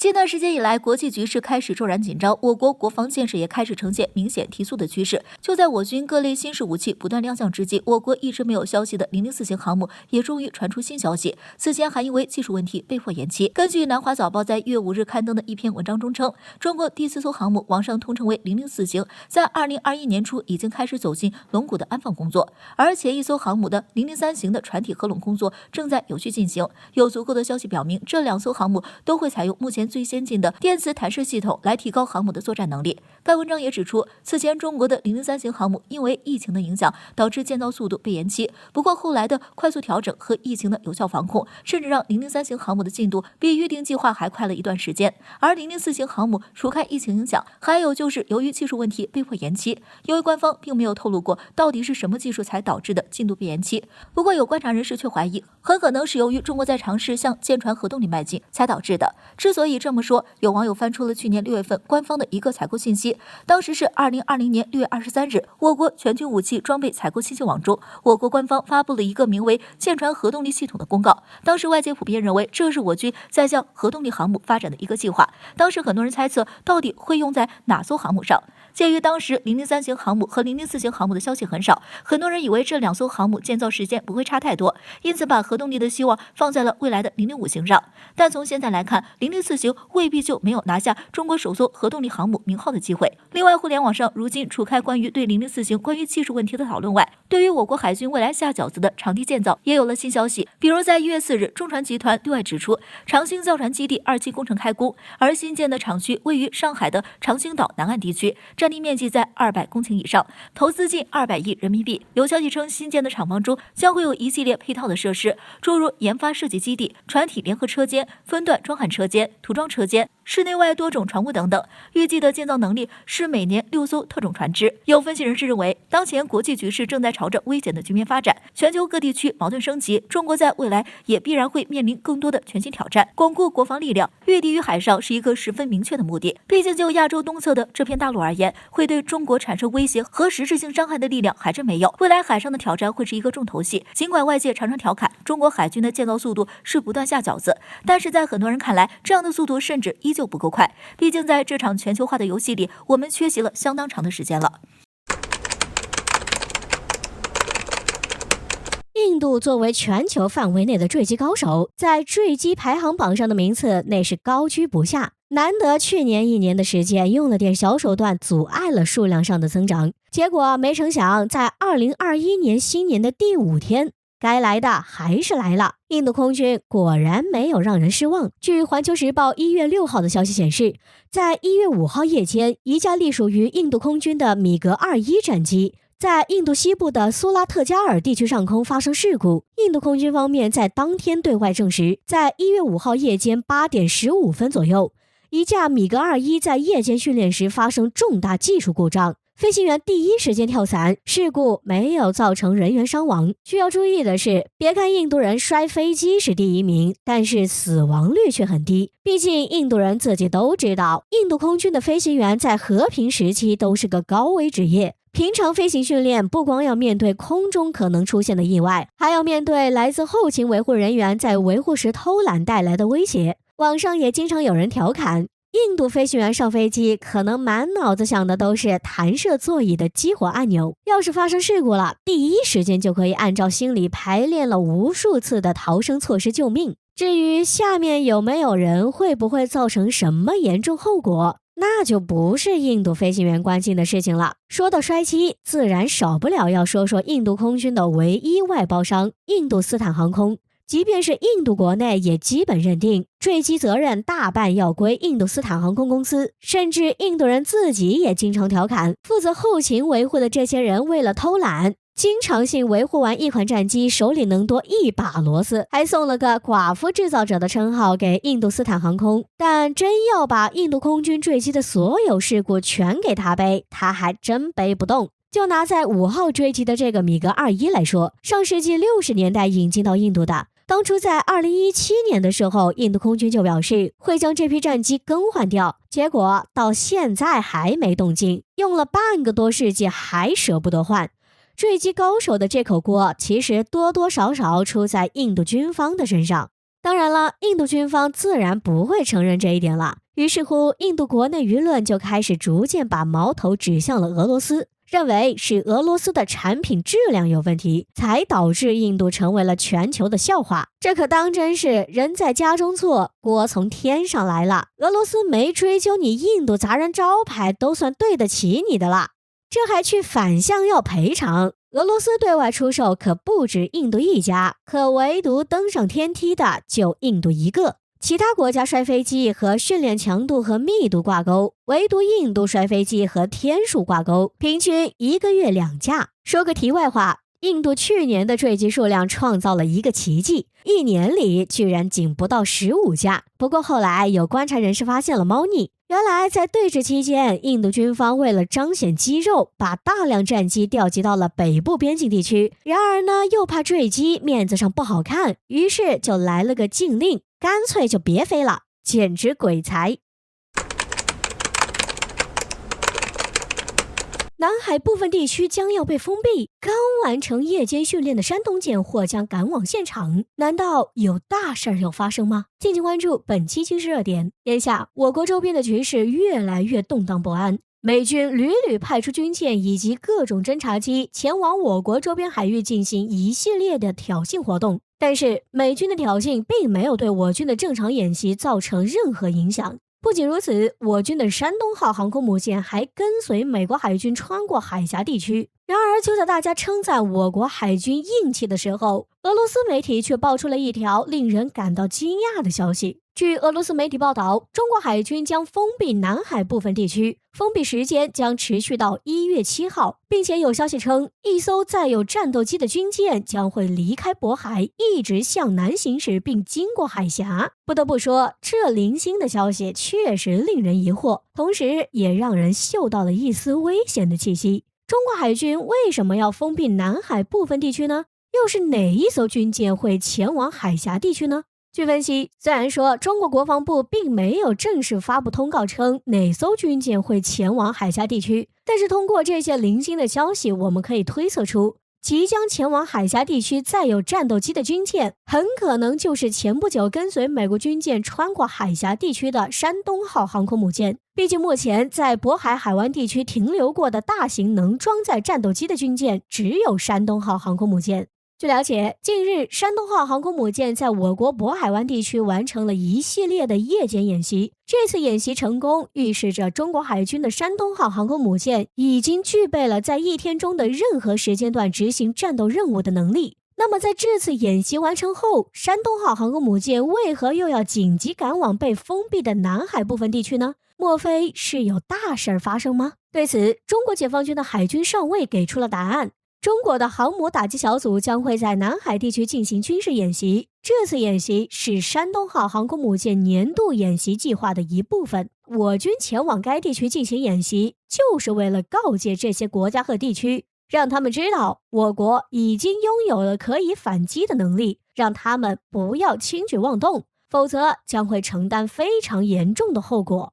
近段时间以来，国际局势开始骤然紧张，我国国防建设也开始呈现明显提速的趋势。就在我军各类新式武器不断亮相之际，我国一直没有消息的004型航母也终于传出新消息，此前还因为技术问题被迫延期。根据南华早报在1月5日刊登的一篇文章中称，中国第4艘航母，网上通称为004型，在2021年初已经开始走进龙骨的安放工作，而且一艘航母的003型的船体合拢工作正在有序进行。有足够的消息表明，这2艘航母都会采用目前最先进的电磁弹射系统来提高航母的作战能力。该文章也指出，此前中国的003型航母因为疫情的影响，导致建造速度被延期。不过后来的快速调整和疫情的有效防控，甚至让003型航母的进度比预定计划还快了一段时间。而004型航母除开疫情影响，还有就是由于技术问题被迫延期。因为官方并没有透露过到底是什么技术才导致的进度被延期。不过有观察人士却怀疑，很可能是由于中国在尝试向舰船核动力迈进才导致的。之所以这么说，有网友翻出了去年6月份官方的一个采购信息，当时是2020年6月23日，我国全军武器装备采购信息网中，我国官方发布了一个名为舰船核动力系统的公告。当时外界普遍认为这是我军在向核动力航母发展的一个计划。当时很多人猜测到底会用在哪艘航母上。鉴于当时003型航母和004型航母的消息很少，很多人以为这2艘航母建造时间不会差太多，因此把核动力的希望放在了未来的005型上。但从现在来看，004型未必就没有拿下中国首艘核动力航母名号的机会。另外，互联网上如今除开关于对004型关于技术问题的讨论外，对于我国海军未来下饺子的场地建造也有了新消息。比如在1月4日，中船集团对外指出，长兴造船基地2期工程开工，而新建的厂区位于上海的长兴岛南岸地区，占地面积在200公顷以上，投资近200亿人民币。有消息称，新建的厂房中将会有一系列配套的设施，诸如研发设计基地、船体联合车间、分段装焊车间、涂装车间、室内外多种船坞等等。预计的建造能力是每年6艘特种船只。有分析人士认为，当前国际局势正在朝着危险的局面发展，全球各地区矛盾升级，中国在未来也必然会面临更多的全新挑战。巩固国防力量，御敌于海上是一个十分明确的目的。毕竟就亚洲东侧的这片大陆而言，会对中国产生威胁和实质性伤害的力量还真没有。未来海上的挑战会是一个重头戏。尽管外界常常调侃中国海军的建造速度是不断下饺子，但是在很多人看来，这样的速度甚至依旧不够快。毕竟在这场全球化的游戏里，我们缺席了相当长的时间了。印度作为全球范围内的坠机高手，在坠机排行榜上的名次那是高居不下。难得去年1年的时间用了点小手段阻碍了数量上的增长，结果没成想在2021年新年的第5天，该来的还是来了。印度空军果然没有让人失望。据环球时报1月6号的消息显示，在1月5号夜间，一架隶属于印度空军的米格21战机在印度西部的苏拉特加尔地区上空发生事故。印度空军方面在当天对外证实，在1月5号夜间8点15分左右，一架米格21在夜间训练时发生重大技术故障，飞行员第一时间跳伞，事故没有造成人员伤亡。需要注意的是，别看印度人摔飞机是第1名，但是死亡率却很低。毕竟印度人自己都知道，印度空军的飞行员在和平时期都是个高危职业。平常飞行训练不光要面对空中可能出现的意外，还要面对来自后勤维护人员在维护时偷懒带来的威胁。网上也经常有人调侃，印度飞行员上飞机可能满脑子想的都是弹射座椅的激活按钮，要是发生事故了，第一时间就可以按照心里排练了无数次的逃生措施救命。至于下面有没有人，会不会造成什么严重后果，那就不是印度飞行员关心的事情了。说到摔机，自然少不了要说说印度空军的唯一外包商印度斯坦航空。即便是印度国内也基本认定坠机责任大半要归印度斯坦航空公司，甚至印度人自己也经常调侃，负责后勤维护的这些人为了偷懒，经常性维护完一款战机手里能多1把螺丝，还送了个寡妇制造者的称号给印度斯坦航空。但真要把印度空军坠机的所有事故全给他背，他还真背不动。就拿在5号坠机的这个米格21来说，上世纪60年代引进到印度的，当初在2017年的时候，印度空军就表示会将这批战机更换掉，结果到现在还没动静，用了半个多世纪还舍不得换。坠机高手的这口锅其实多多少少出在印度军方的身上。当然了，印度军方自然不会承认这一点了。于是乎，印度国内舆论就开始逐渐把矛头指向了俄罗斯，认为是俄罗斯的产品质量有问题，才导致印度成为了全球的笑话。这可当真是人在家中坐，锅从天上来了。俄罗斯没追究你印度砸人招牌，都算对得起你的了，这还去反向要赔偿。俄罗斯对外出售可不止印度一家，可唯独登上天梯的就印度一个。其他国家摔飞机和训练强度和密度挂钩，唯独印度摔飞机和天数挂钩，平均1个月2架。说个题外话，印度去年的坠机数量创造了一个奇迹，一年里居然仅不到15架。不过后来有观察人士发现了猫腻，原来在对峙期间，印度军方为了彰显肌肉，把大量战机调集到了北部边境地区。然而呢，又怕坠机面子上不好看，于是就来了个禁令，干脆就别飞了，简直鬼才。南海部分地区将要被封闭，刚完成夜间训练的山东舰或将赶往现场，难道有大事要发生吗？敬请关注本期军事热点。眼下，我国周边的局势越来越动荡不安，美军屡屡派出军舰以及各种侦察机前往我国周边海域进行一系列的挑衅活动，但是美军的挑衅并没有对我军的正常演习造成任何影响。不仅如此，我军的山东号航空母舰还跟随美国海军穿过海峡地区。然而，就在大家称赞我国海军硬气的时候，俄罗斯媒体却爆出了一条令人感到惊讶的消息。据俄罗斯媒体报道，中国海军将封闭南海部分地区，封闭时间将持续到1月7号，并且有消息称，一艘载有战斗机的军舰将会离开渤海，一直向南行驶，并经过海峡。不得不说，这零星的消息确实令人疑惑，同时也让人嗅到了一丝危险的气息。中国海军为什么要封闭南海部分地区呢？又是哪一艘军舰会前往海峡地区呢？据分析，虽然说中国国防部并没有正式发布通告称哪艘军舰会前往海峡地区，但是通过这些零星的消息，我们可以推测出，即将前往海峡地区载有战斗机的军舰，很可能就是前不久跟随美国军舰穿过海峡地区的山东号航空母舰。毕竟目前在渤海海湾地区停留过的大型能装载战斗机的军舰，只有山东号航空母舰。据了解，近日山东号航空母舰在我国渤海湾地区完成了一系列的夜间演习。这次演习成功，预示着中国海军的山东号航空母舰已经具备了在一天中的任何时间段执行战斗任务的能力。那么在这次演习完成后，山东号航空母舰为何又要紧急赶往被封闭的南海部分地区呢？莫非是有大事发生吗？对此，中国解放军的海军上尉给出了答案。中国的航母打击小组将会在南海地区进行军事演习，这次演习是山东号航空母舰年度演习计划的一部分。我军前往该地区进行演习，就是为了告诫这些国家和地区，让他们知道我国已经拥有了可以反击的能力，让他们不要轻举妄动，否则将会承担非常严重的后果。